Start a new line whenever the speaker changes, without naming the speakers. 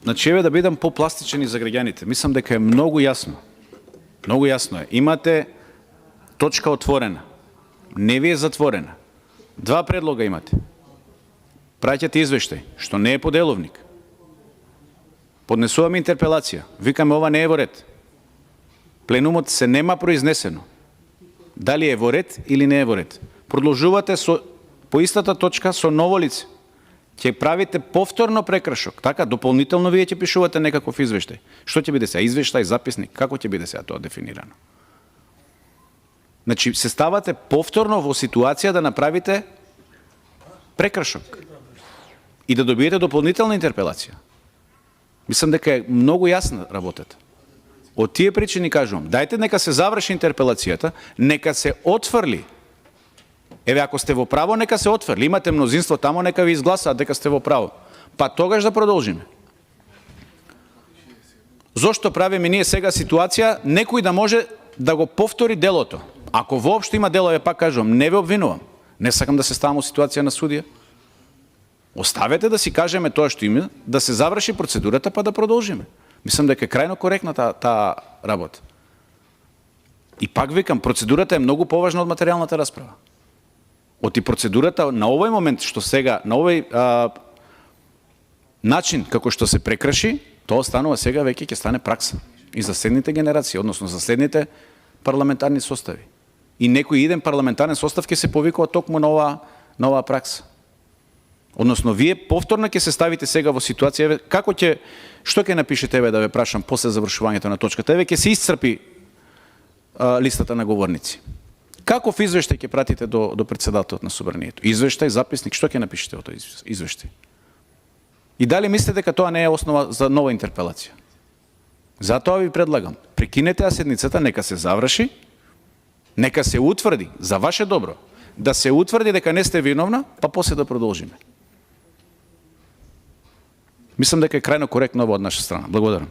Значи, еве да бидам попластичен и за граѓаните. Мислам дека е многу јасно. Многу јасно е. Имате точка отворена. Не ви е затворена. Два предлога имате. Праќате извештај, што не е по деловник. Поднесуваме интерпелација. Викаме ова не е во ред. Пленумот се нема произнесено. Дали е во ред или не е во ред. Продолжувате по истата точка со ново лице. Ќе правите повторно прекршок. Така, дополнително вие ќе пишувате некаков извештај. Што ќе биде сега? Извештај, записник? Како ќе биде сега тоа дефинирано? Значи, се ставате повторно во ситуација да направите прекршок и да добиете дополнителна интерпелација. Мислам дека е многу јасна работата. Од тие причини кажувам, дајте нека се заврши интерпелацијата, нека се отфрли. Еве, ако сте во право, нека се отфрли. Имате мнозинство тамо, нека ви изгласаат дека сте во право. Па тогаш да продолжиме. Зошто правиме ние сега ситуација некој да може да го повтори делото? Ако воопшто има дело, пак кажувам, не ве обвинувам. Не сакам да се ставам во ситуација на судија. Оставете да си кажеме тоа што има, да се заврши процедурата, па да продолжиме. Мислам дека е крајно коректна таа работа. И пак викам, процедурата е многу поважна од материјалната расправа. Оти процедурата на овој момент што сега, на овој начин како што се прекрши, тоа станува сега веќе ќе стане пракса и за следните генерации, односно за следните парламентарни состави. И некој иден парламентарен состав ќе се повикува токму на оваа пракса. Односно, вие повторно ќе се ставите сега во ситуација, што ќе напишете, еве да ве прашам, после завршувањето на точката, еве ќе се исцрпи листата на говорници. Каков извештај ќе пратите до председателот на собранието? Извештај, записник, што ќе напишете во тој извештај? И дали мислите дека тоа не е основа за нова интерпелација? Затоа ви предлагам, прекинете седницата, нека се заврши, нека се утврди, за ваше добро, да се утврди дека не сте виновна, па после да продолжиме. Мислам дека е крајно коректно од наша страна. Благодарам.